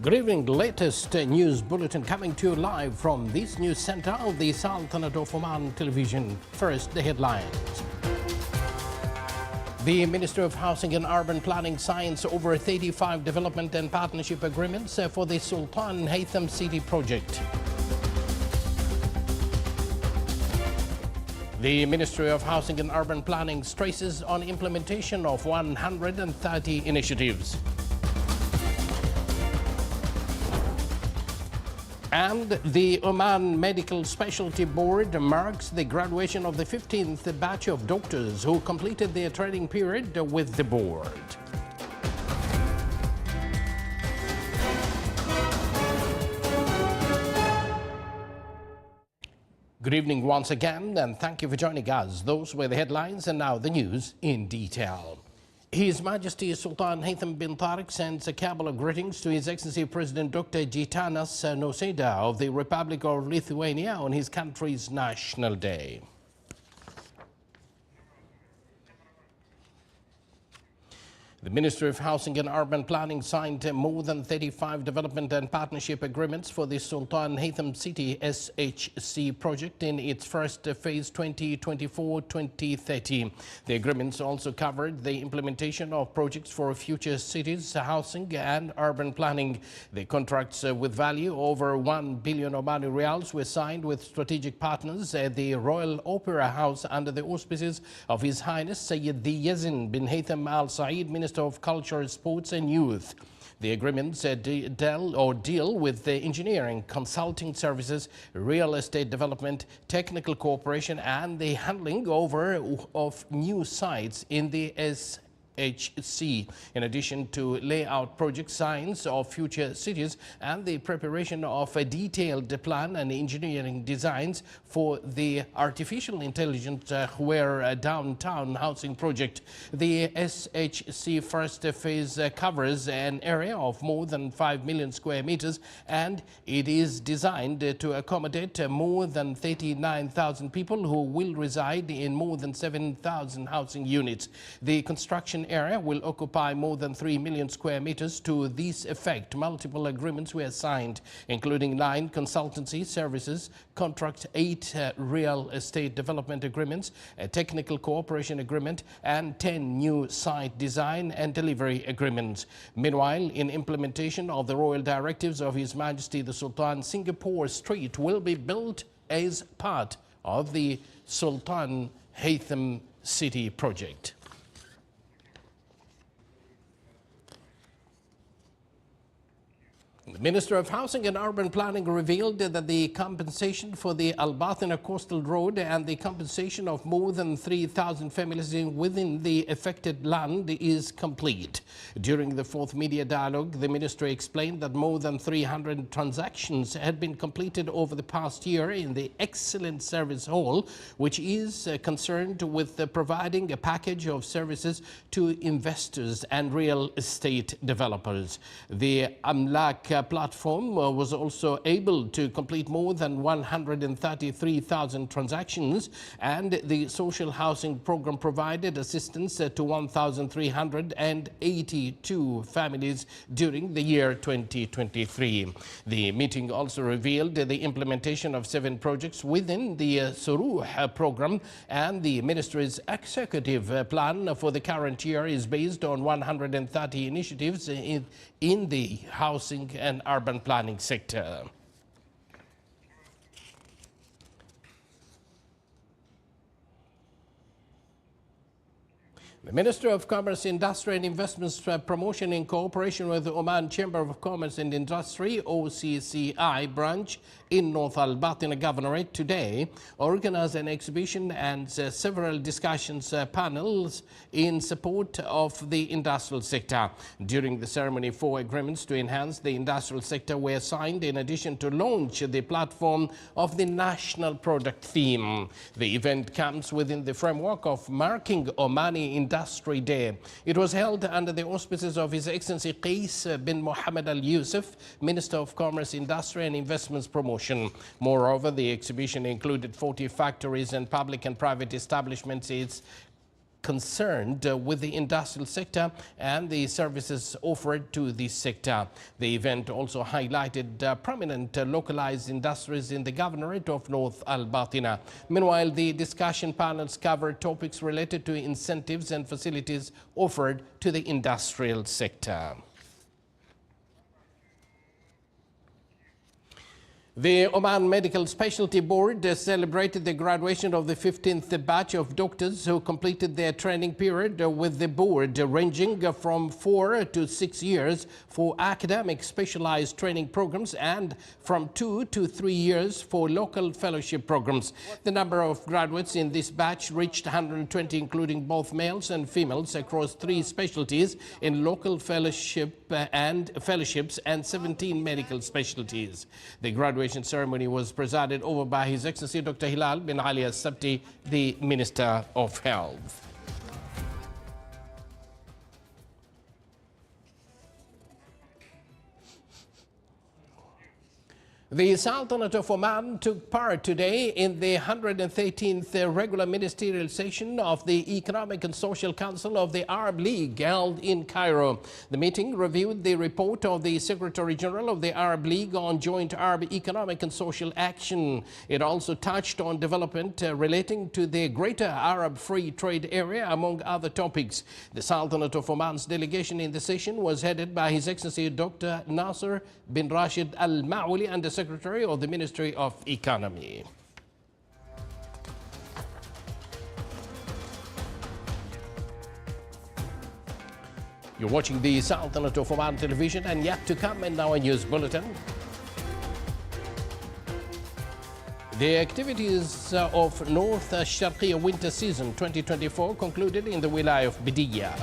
Good evening. Latest news bulletin coming to you live from this news center of the Sultanate of Oman television. First, the headlines. The Ministry of Housing and Urban Planning signs over 35 development and partnership agreements for the Sultan Haytham City project. The Ministry of Housing and Urban Planning stresses on implementation of 130 initiatives. And the Oman Medical Specialty Board marks the graduation of the 15th batch of doctors who completed their training period with the board. Good evening once again, and thank you for joining us. Those were the headlines, and now the news in detail. His Majesty Sultan Haytham bin Tariq sends a cabal of greetings to His Excellency President Dr. Gitanas Nausėda of the Republic of Lithuania on his country's National Day. The Ministry of Housing and Urban Planning signed more than 35 development and partnership agreements for the Sultan Haytham City SHC project in its first phase 2024-2030. The agreements also covered the implementation of projects for future cities, housing and urban planning. The contracts with value over 1 billion Omani Rials were signed with strategic partners at the Royal Opera House under the auspices of His Highness Sayyid Yazin bin Haytham Al Saeed, Minister of Culture, Sports and Youth. The agreements deal with the engineering, consulting services, real estate development, technical cooperation and the handling over of new sites in the SHC, in addition to layout project signs of future cities and the preparation of a detailed plan and engineering designs for the artificial intelligence downtown housing project. The SHC first phase covers an area of more than 5 million square meters, and it is designed to accommodate more than 39,000 people who will reside in more than 7,000 housing units. The construction area will occupy more than 3 million square meters. To this effect, multiple agreements were signed, including 9 consultancy services contracts, 8 real estate development agreements, a technical cooperation agreement, and 10 new site design and delivery agreements. Meanwhile, in implementation of the royal directives of His Majesty the Sultan, Singapore Street will be built as part of the Sultan Haytham City project. The Minister of Housing and Urban Planning revealed that the compensation for the Al Bathina Coastal Road and the compensation of more than 3,000 families within the affected land is complete. During the 4th media dialogue, the Ministry explained that more than 300 transactions had been completed over the past year in the Excellent Service Hall, which is concerned with providing a package of services to investors and real estate developers. The Amlak platform was also able to complete more than 133,000 transactions, and the social housing program provided assistance to 1,382 families during the year 2023. The meeting also revealed the implementation of 7 projects within the Suruh program, and the ministry's executive plan for the current year is based on 130 initiatives in the housing and urban planning sector. The Minister of Commerce, Industry and Investments Promotion, in cooperation with the Oman Chamber of Commerce and Industry OCCI branch in North Al Bathina Governorate, today organized an exhibition and several discussions panels in support of the industrial sector. During the ceremony, 4 agreements to enhance the industrial sector were signed, in addition to launch the platform of the national product theme. The event comes within the framework of marking Omani Industry Day. It was held under the auspices of His Excellency Qais bin Mohammed Al Yusuf, Minister of Commerce, Industry and Investments Promotion. Moreover, the exhibition included 40 factories and public and private establishments. Its concerned with the industrial sector and the services offered to the sector. The event also highlighted prominent localized industries in the governorate of North Al Batina. Meanwhile, the discussion panels covered topics related to incentives and facilities offered to the industrial sector. The Oman Medical Specialty Board celebrated the graduation of the 15th batch of doctors who completed their training period with the board ranging from 4 to 6 years for academic specialized training programs and from 2 to 3 years for local fellowship programs. The number of graduates in this batch reached 120, including both males and females across 3 specialties in local fellowships and 17 medical specialties. The graduation ceremony was presided over by His Excellency Dr. Hilal bin Ali Al-Sabti, the Minister of Health. The Sultanate of Oman took part today in the 113th regular ministerial session of the Economic and Social Council of the Arab League held in Cairo. The meeting reviewed the report of the Secretary General of the Arab League on joint Arab economic and social action. It also touched on development relating to the Greater Arab Free Trade Area, among other topics. The Sultanate of Oman's delegation in the session was headed by His Excellency Dr. Nasser bin Rashid Al Ma'wali, and the Secretary of the Ministry of Economy. You're watching the Sultanate of Oman television, and yet to come in our news bulletin. The activities of North Sharqiya winter season 2024 concluded in the Wilaya of Bidiyah.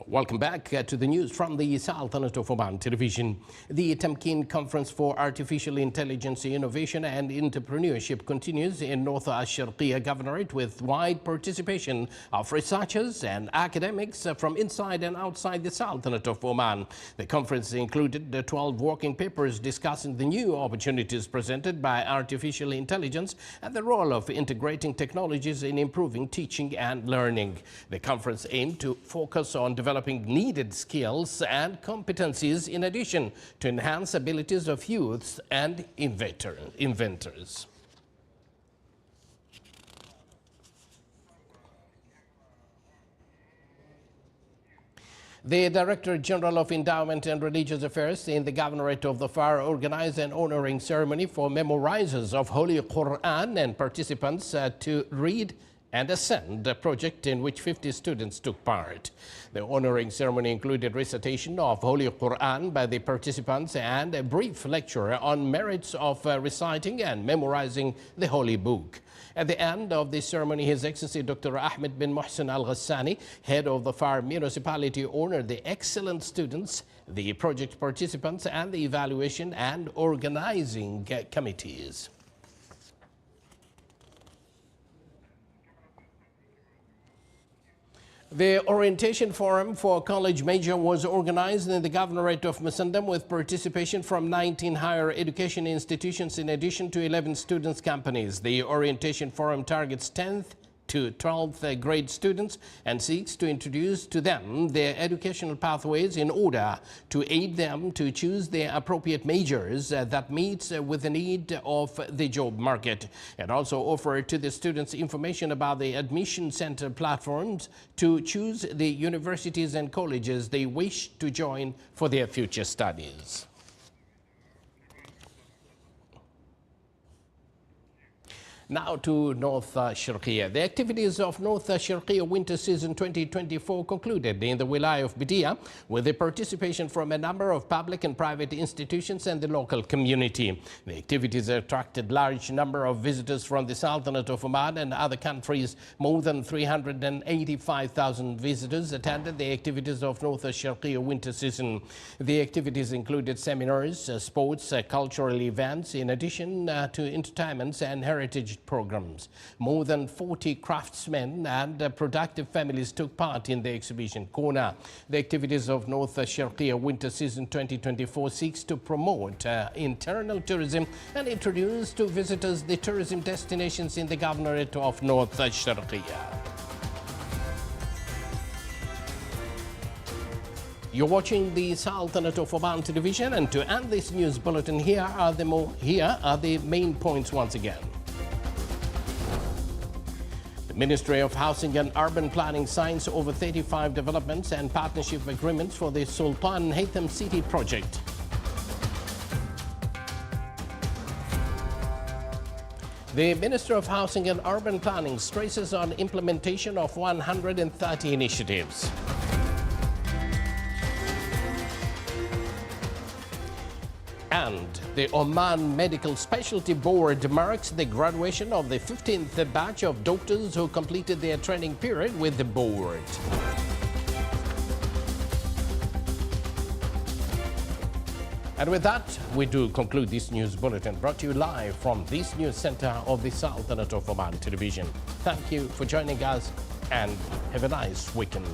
Welcome back to the news from the Sultanate of Oman television. The Tamkeen Conference for Artificial Intelligence, Innovation and Entrepreneurship continues in North Al-Sharqiya Governorate with wide participation of researchers and academics from inside and outside the Sultanate of Oman. The conference included 12 working papers discussing the new opportunities presented by artificial intelligence and the role of integrating technologies in improving teaching and learning. The conference aimed to focus on developing needed skills and competencies in addition to enhance abilities of youths and inventors. The Director General of Endowment and Religious Affairs in the Governorate of Dhofar organized an honoring ceremony for memorizers of Holy Quran and participants to read and Ascend, a project in which 50 students took part. The honoring ceremony included recitation of Holy Quran by the participants and a brief lecture on merits of reciting and memorizing the Holy Book. At the end of the ceremony, His Excellency Dr. Ahmed bin Mohsen Al Ghassani, head of the Dhofar municipality, honored the excellent students, the project participants, and the evaluation and organizing committees. The Orientation Forum for College Major was organized in the Governorate of Musandam with participation from 19 higher education institutions in addition to 11 students' companies. The Orientation Forum targets 10th to 12th grade students and seeks to introduce to them their educational pathways in order to aid them to choose the appropriate majors that meets with the need of the job market, and also offer to the students information about the admission center platforms to choose the universities and colleges they wish to join for their future studies. Now to North Sharqiya. The activities of North Sharqiya winter season 2024 concluded in the Wilaya of Bidia with the participation from a number of public and private institutions and the local community. The activities attracted large number of visitors from the Sultanate of Oman and other countries. More than 385,000 visitors attended the activities of North Sharqiya winter season. The activities included seminars, sports, cultural events, in addition to entertainments and heritage programs. More than 40 craftsmen and productive families took part in the exhibition corner. The activities of North Sharqiya winter season 2024 seeks to promote internal tourism and introduce to visitors the tourism destinations in the governorate of North Sharqiya. You're watching the Sultanate of Oman television, and to end this news bulletin, here are the main points once again. The Ministry of Housing and Urban Planning signs over 35 developments and partnership agreements for the Sultan Haytham City project. The Minister of Housing and Urban Planning stresses on implementation of 130 initiatives. And the Oman Medical Specialty Board marks the graduation of the 15th batch of doctors who completed their training period with the board. And with that, we do conclude this news bulletin brought to you live from this news center of the Sultanate of Oman television. Thank you for joining us and have a nice weekend.